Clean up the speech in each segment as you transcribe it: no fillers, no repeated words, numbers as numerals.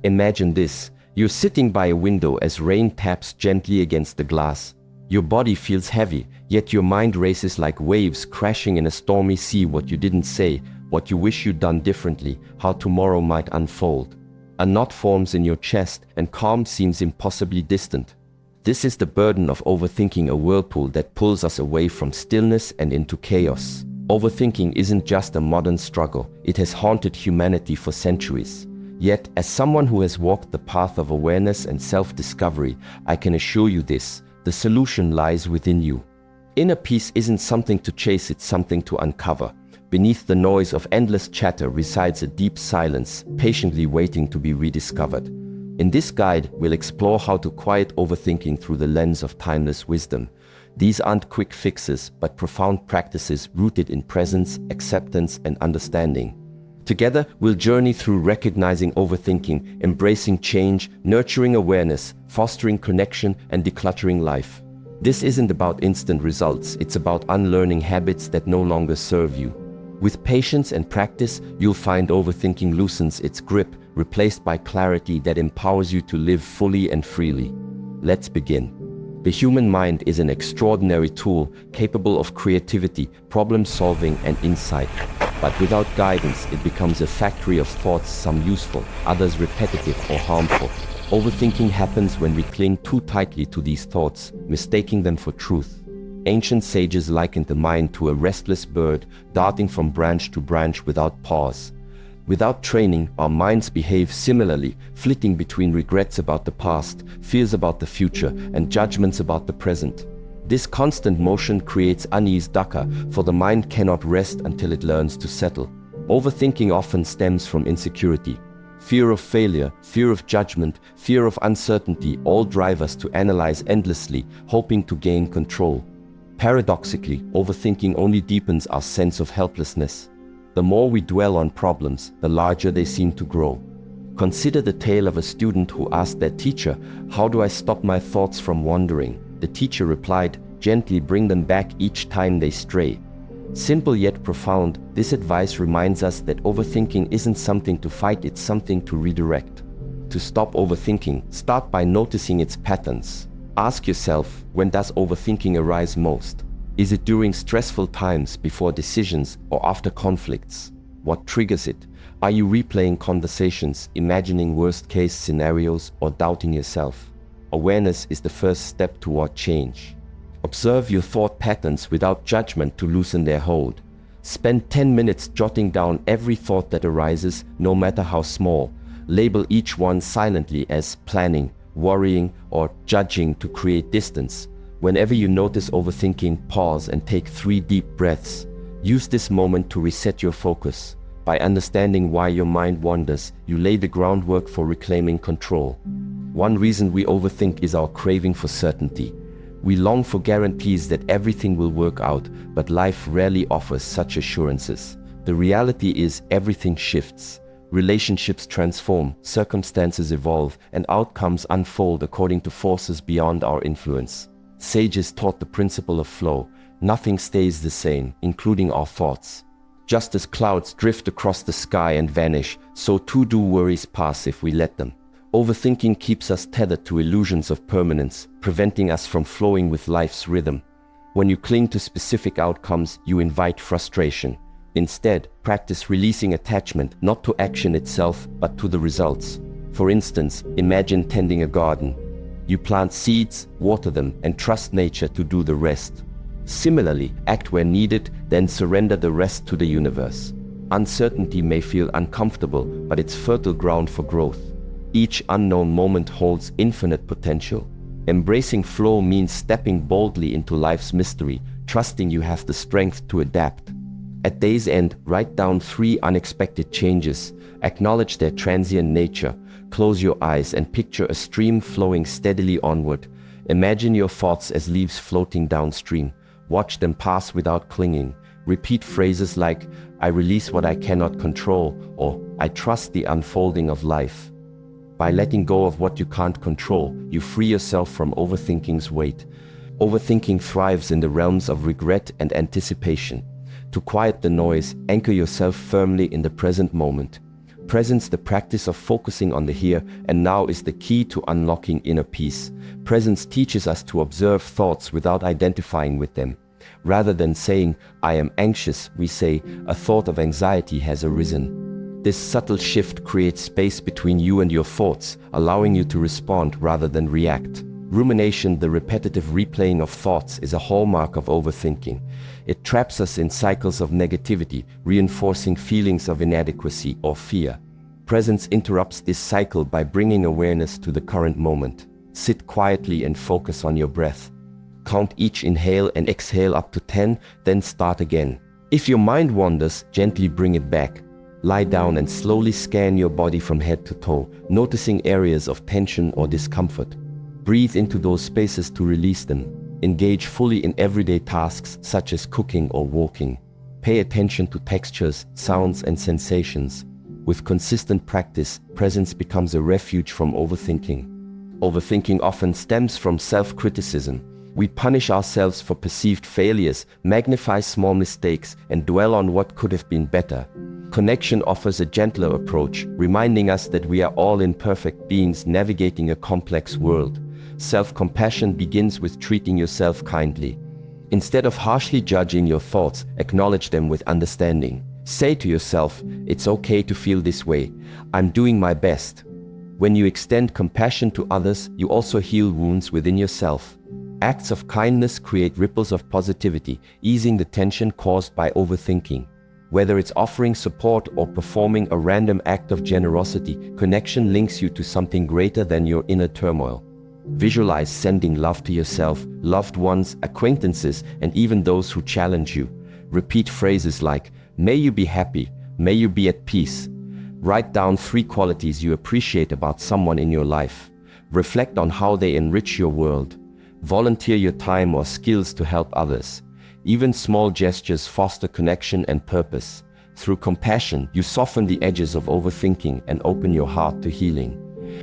Imagine this. You're sitting by a window as rain taps gently against the glass. Your body feels heavy, yet your mind races like waves crashing in a stormy sea. What you didn't say, what you wish you'd done differently, how tomorrow might unfold. A knot forms in your chest and calm seems impossibly distant. This is the burden of overthinking, a whirlpool that pulls us away from stillness and into chaos. Overthinking isn't just a modern struggle, it has haunted humanity for centuries. Yet, as someone who has walked the path of awareness and self-discovery, I can assure you this: the solution lies within you. Inner peace isn't something to chase, it's something to uncover. Beneath the noise of endless chatter resides a deep silence, patiently waiting to be rediscovered. In this guide, we'll explore how to quiet overthinking through the lens of timeless wisdom. These aren't quick fixes, but profound practices rooted in presence, acceptance, and understanding. Together, we'll journey through recognizing overthinking, embracing change, nurturing awareness, fostering connection, and decluttering life. This isn't about instant results, it's about unlearning habits that no longer serve you. With patience and practice, you'll find overthinking loosens its grip, replaced by clarity that empowers you to live fully and freely. Let's begin. The human mind is an extraordinary tool, capable of creativity, problem-solving, and insight. But without guidance, it becomes a factory of thoughts, some useful, others repetitive or harmful. Overthinking happens when we cling too tightly to these thoughts, mistaking them for truth. Ancient sages likened the mind to a restless bird, darting from branch to branch without pause. Without training, our minds behave similarly, flitting between regrets about the past, fears about the future, and judgments about the present. This constant motion creates unease, dukkha, for the mind cannot rest until it learns to settle. Overthinking often stems from insecurity. Fear of failure, fear of judgment, fear of uncertainty all drive us to analyze endlessly, hoping to gain control. Paradoxically, overthinking only deepens our sense of helplessness. The more we dwell on problems, the larger they seem to grow. Consider the tale of a student who asked their teacher, "How do I stop my thoughts from wandering?" The teacher replied, "Gently bring them back each time they stray." Simple yet profound, this advice reminds us that overthinking isn't something to fight, it's something to redirect. To stop overthinking, start by noticing its patterns. Ask yourself, when does overthinking arise most? Is it during stressful times, before decisions, or after conflicts? What triggers it? Are you replaying conversations, imagining worst-case scenarios, or doubting yourself? Awareness is the first step toward change. Observe your thought patterns without judgment to loosen their hold. Spend 10 minutes jotting down every thought that arises, no matter how small. Label each one silently as planning, worrying, or judging to create distance. Whenever you notice overthinking, pause and take 3 deep breaths. Use this moment to reset your focus. By understanding why your mind wanders, you lay the groundwork for reclaiming control. One reason we overthink is our craving for certainty. We long for guarantees that everything will work out, but life rarely offers such assurances. The reality is everything shifts. Relationships transform, circumstances evolve, and outcomes unfold according to forces beyond our influence. Sages taught the principle of flow. Nothing stays the same, including our thoughts. Just as clouds drift across the sky and vanish, so too do worries pass if we let them. Overthinking keeps us tethered to illusions of permanence, preventing us from flowing with life's rhythm. When you cling to specific outcomes, you invite frustration. Instead, practice releasing attachment, not to action itself, but to the results. For instance, imagine tending a garden. You plant seeds, water them, and trust nature to do the rest. Similarly, act where needed, then surrender the rest to the universe. Uncertainty may feel uncomfortable, but it's fertile ground for growth. Each unknown moment holds infinite potential. Embracing flow means stepping boldly into life's mystery, trusting you have the strength to adapt. At day's end, write down 3 unexpected changes. Acknowledge their transient nature. Close your eyes and picture a stream flowing steadily onward. Imagine your thoughts as leaves floating downstream. Watch them pass without clinging. Repeat phrases like, "I release what I cannot control," or "I trust the unfolding of life." By letting go of what you can't control, you free yourself from overthinking's weight. Overthinking thrives in the realms of regret and anticipation. To quiet the noise, anchor yourself firmly in the present moment. Presence, the practice of focusing on the here and now, is the key to unlocking inner peace. Presence teaches us to observe thoughts without identifying with them. Rather than saying, "I am anxious," we say, "A thought of anxiety has arisen." This subtle shift creates space between you and your thoughts, allowing you to respond rather than react. Rumination, the repetitive replaying of thoughts, is a hallmark of overthinking. It traps us in cycles of negativity, reinforcing feelings of inadequacy or fear. Presence interrupts this cycle by bringing awareness to the current moment. Sit quietly and focus on your breath. Count each inhale and exhale up to 10, then start again. If your mind wanders, gently bring it back. Lie down and slowly scan your body from head to toe, noticing areas of tension or discomfort. Breathe into those spaces to release them. Engage fully in everyday tasks such as cooking or walking. Pay attention to textures, sounds, and sensations. With consistent practice, presence becomes a refuge from overthinking. Overthinking often stems from self-criticism. We punish ourselves for perceived failures, magnify small mistakes, and dwell on what could have been better. Connection offers a gentler approach, reminding us that we are all imperfect beings navigating a complex world. Self-compassion begins with treating yourself kindly. Instead of harshly judging your thoughts, acknowledge them with understanding. Say to yourself, "It's okay to feel this way. I'm doing my best." When you extend compassion to others, you also heal wounds within yourself. Acts of kindness create ripples of positivity, easing the tension caused by overthinking. Whether it's offering support or performing a random act of generosity, connection links you to something greater than your inner turmoil. Visualize sending love to yourself, loved ones, acquaintances, and even those who challenge you. Repeat phrases like, "May you be happy," "May you be at peace." Write down 3 qualities you appreciate about someone in your life. Reflect on how they enrich your world. Volunteer your time or skills to help others. Even small gestures foster connection and purpose. Through compassion, you soften the edges of overthinking and open your heart to healing.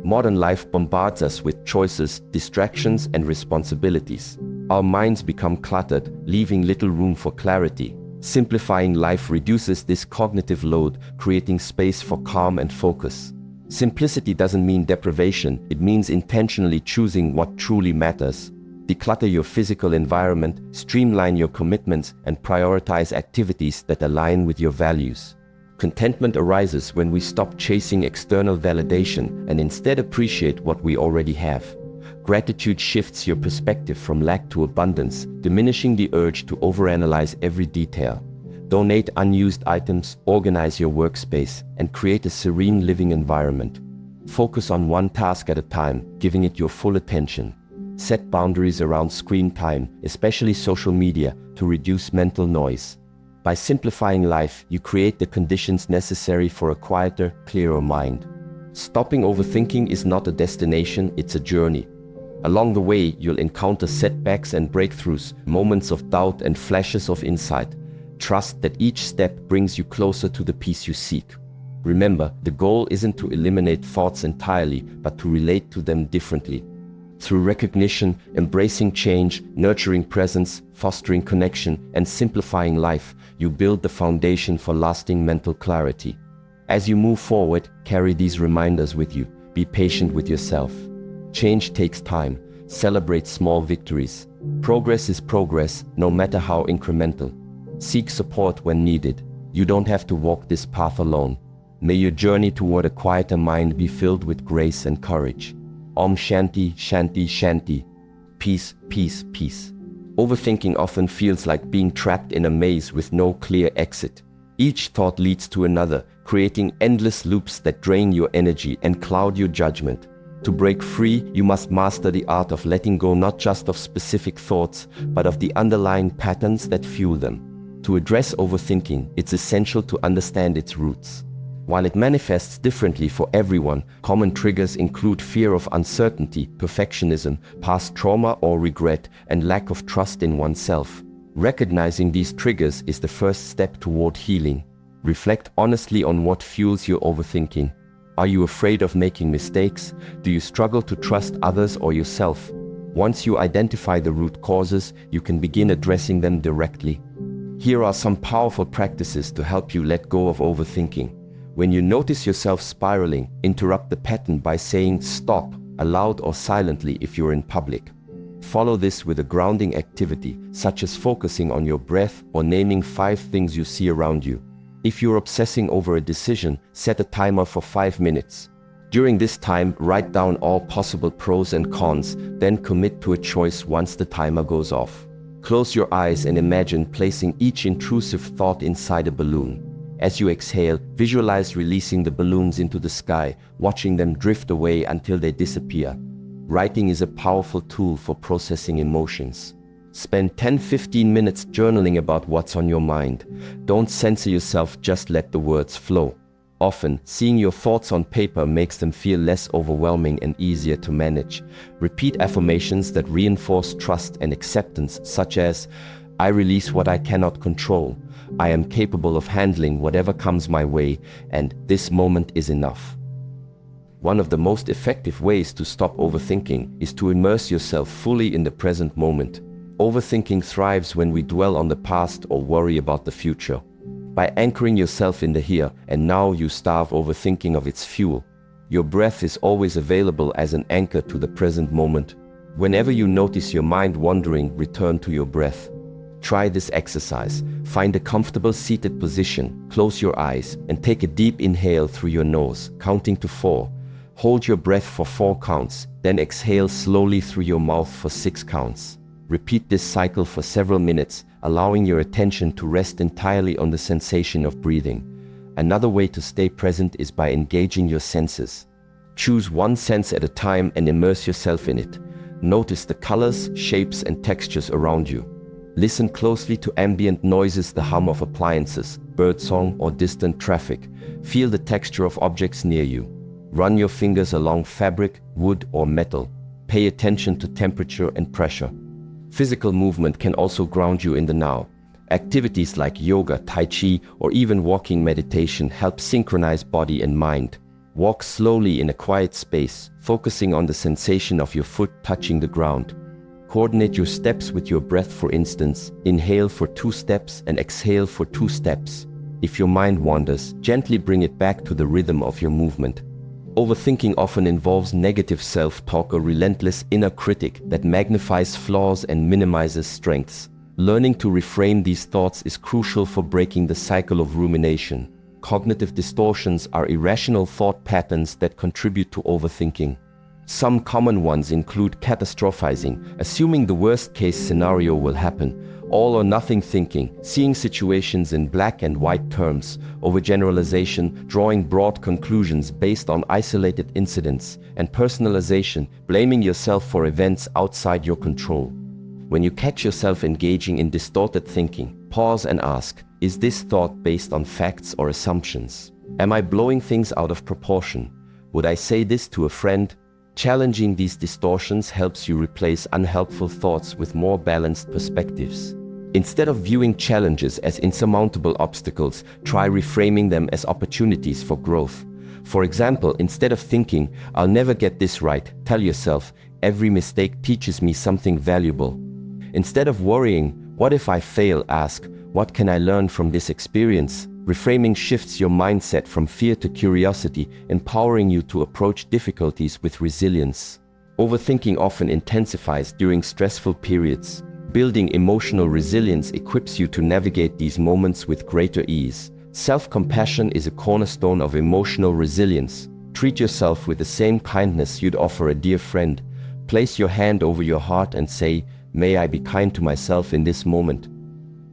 Modern life bombards us with choices, distractions, and responsibilities. Our minds become cluttered, leaving little room for clarity. Simplifying life reduces this cognitive load, creating space for calm and focus. Simplicity doesn't mean deprivation, it means intentionally choosing what truly matters. Declutter your physical environment, streamline your commitments, and prioritize activities that align with your values. Contentment arises when we stop chasing external validation and instead appreciate what we already have. Gratitude shifts your perspective from lack to abundance, diminishing the urge to overanalyze every detail. Donate unused items, organize your workspace, and create a serene living environment. Focus on one task at a time, giving it your full attention. Set boundaries around screen time, especially social media, to reduce mental noise. By simplifying life, you create the conditions necessary for a quieter, clearer mind. Stopping overthinking is not a destination, it's a journey. Along the way, you'll encounter setbacks and breakthroughs, moments of doubt and flashes of insight. Trust that each step brings you closer to the peace you seek. Remember, the goal isn't to eliminate thoughts entirely, but to relate to them differently. Through recognition, embracing change, nurturing presence, fostering connection, and simplifying life, you build the foundation for lasting mental clarity. As you move forward, carry these reminders with you. Be patient with yourself. Change takes time. Celebrate small victories. Progress is progress, no matter how incremental. Seek support when needed. You don't have to walk this path alone. May your journey toward a quieter mind be filled with grace and courage. Om Shanti, Shanti, Shanti. Peace, peace, peace. Overthinking often feels like being trapped in a maze with no clear exit. Each thought leads to another, creating endless loops that drain your energy and cloud your judgment. To break free, you must master the art of letting go not just of specific thoughts, but of the underlying patterns that fuel them. To address overthinking, it's essential to understand its roots. While it manifests differently for everyone, common triggers include fear of uncertainty, perfectionism, past trauma or regret, and lack of trust in oneself. Recognizing these triggers is the first step toward healing. Reflect honestly on what fuels your overthinking. Are you afraid of making mistakes? Do you struggle to trust others or yourself? Once you identify the root causes, you can begin addressing them directly. Here are some powerful practices to help you let go of overthinking. When you notice yourself spiraling, interrupt the pattern by saying stop, aloud or silently if you're in public. Follow this with a grounding activity, such as focusing on your breath or naming 5 things you see around you. If you're obsessing over a decision, set a timer for 5 minutes. During this time, write down all possible pros and cons, then commit to a choice once the timer goes off. Close your eyes and imagine placing each intrusive thought inside a balloon. As you exhale, visualize releasing the balloons into the sky, watching them drift away until they disappear. Writing is a powerful tool for processing emotions. Spend 10-15 minutes journaling about what's on your mind. Don't censor yourself, just let the words flow. Often, seeing your thoughts on paper makes them feel less overwhelming and easier to manage. Repeat affirmations that reinforce trust and acceptance, such as, I release what I cannot control. I am capable of handling whatever comes my way, and this moment is enough. One of the most effective ways to stop overthinking is to immerse yourself fully in the present moment. Overthinking thrives when we dwell on the past or worry about the future. By anchoring yourself in the here and now, you starve overthinking of its fuel. Your breath is always available as an anchor to the present moment. Whenever you notice your mind wandering, return to your breath. Try this exercise. Find a comfortable seated position, close your eyes, and take a deep inhale through your nose, counting to 4. Hold your breath for 4 counts, then exhale slowly through your mouth for 6 counts. Repeat this cycle for several minutes, allowing your attention to rest entirely on the sensation of breathing. Another way to stay present is by engaging your senses. Choose one sense at a time and immerse yourself in it. Notice the colors, shapes, and textures around you. Listen closely to ambient noises, the hum of appliances, birdsong, or distant traffic. Feel the texture of objects near you. Run your fingers along fabric, wood, or metal. Pay attention to temperature and pressure. Physical movement can also ground you in the now. Activities like yoga, tai chi, or even walking meditation help synchronize body and mind. Walk slowly in a quiet space, focusing on the sensation of your foot touching the ground. Coordinate your steps with your breath, for instance. Inhale for 2 steps and exhale for 2 steps. If your mind wanders, gently bring it back to the rhythm of your movement. Overthinking often involves negative self-talk, a relentless inner critic that magnifies flaws and minimizes strengths. Learning to reframe these thoughts is crucial for breaking the cycle of rumination. Cognitive distortions are irrational thought patterns that contribute to overthinking. Some common ones include catastrophizing, assuming the worst-case scenario will happen, all or nothing thinking, seeing situations in black and white terms, overgeneralization, drawing broad conclusions based on isolated incidents, and personalization, blaming yourself for events outside your control. When you catch yourself engaging in distorted thinking, pause and ask, is this thought based on facts or assumptions? Am I blowing things out of proportion? Would I say this to a friend? Challenging these distortions helps you replace unhelpful thoughts with more balanced perspectives. Instead of viewing challenges as insurmountable obstacles, try reframing them as opportunities for growth. For example, instead of thinking, I'll never get this right, tell yourself, every mistake teaches me something valuable. Instead of worrying, what if I fail, ask, what can I learn from this experience? Reframing shifts your mindset from fear to curiosity, empowering you to approach difficulties with resilience. Overthinking often intensifies during stressful periods. Building emotional resilience equips you to navigate these moments with greater ease. Self-compassion is a cornerstone of emotional resilience. Treat yourself with the same kindness you'd offer a dear friend. Place your hand over your heart and say, may I be kind to myself in this moment.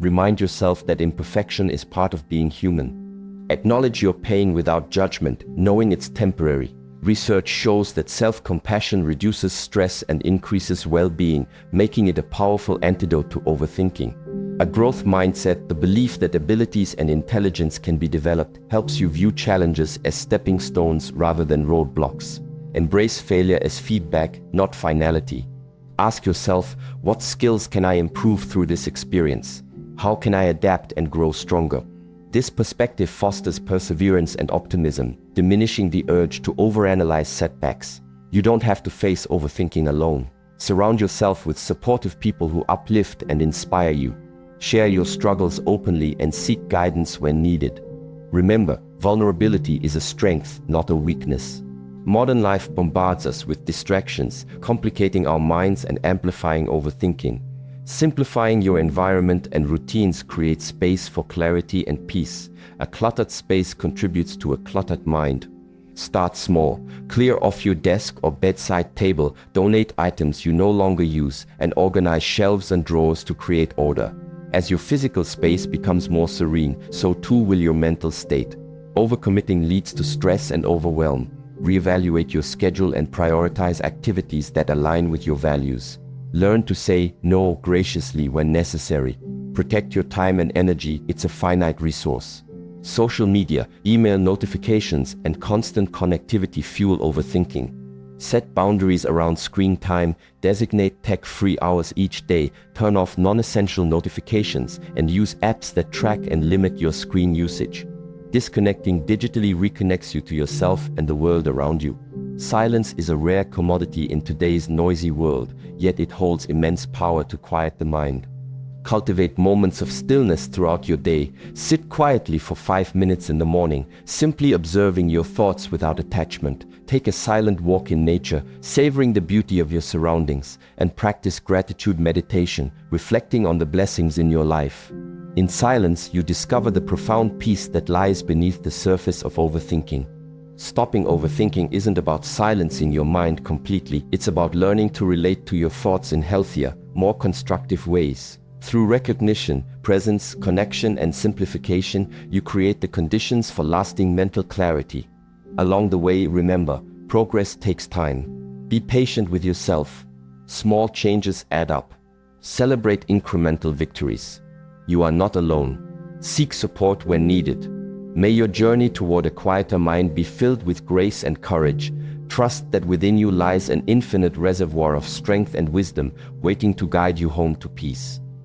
Remind yourself that imperfection is part of being human. Acknowledge your pain without judgment, knowing it's temporary. Research shows that self-compassion reduces stress and increases well-being, making it a powerful antidote to overthinking. A growth mindset, the belief that abilities and intelligence can be developed, helps you view challenges as stepping stones rather than roadblocks. Embrace failure as feedback, not finality. Ask yourself, what skills can I improve through this experience? How can I adapt and grow stronger? This perspective fosters perseverance and optimism, diminishing the urge to overanalyze setbacks. You don't have to face overthinking alone. Surround yourself with supportive people who uplift and inspire you. Share your struggles openly and seek guidance when needed. Remember, Vulnerability is a strength, not a weakness. Modern life bombards us with distractions, complicating our minds and amplifying overthinking. Simplifying your environment and routines creates space for clarity and peace. A cluttered space contributes to a cluttered mind. Start small. Clear off your desk or bedside table, donate items you no longer use, and organize shelves and drawers to create order. As your physical space becomes more serene, so too will your mental state. Overcommitting leads to stress and overwhelm. Reevaluate your schedule and prioritize activities that align with your values. Learn to say no graciously when necessary. Protect your time and energy, it's a finite resource. Social media, email notifications, and constant connectivity fuel overthinking. Set boundaries around screen time, designate tech-free hours each day, turn off non-essential notifications, and use apps that track and limit your screen usage. Disconnecting digitally reconnects you to yourself and the world around you. Silence is a rare commodity in today's noisy world, yet it holds immense power to quiet the mind. Cultivate moments of stillness throughout your day. Sit quietly for 5 minutes in the morning, simply observing your thoughts without attachment. Take a silent walk in nature, savoring the beauty of your surroundings, and practice gratitude meditation, reflecting on the blessings in your life. In silence, you discover the profound peace that lies beneath the surface of overthinking. Stopping overthinking isn't about silencing your mind completely, it's about learning to relate to your thoughts in healthier, more constructive ways. Through recognition, presence, connection, and simplification, you create the conditions for lasting mental clarity. Along the way, remember, progress takes time. Be patient with yourself. Small changes add up. Celebrate incremental victories. You are not alone. Seek support when needed. May your journey toward a quieter mind be filled with grace and courage. Trust that within you lies an infinite reservoir of strength and wisdom waiting to guide you home to peace.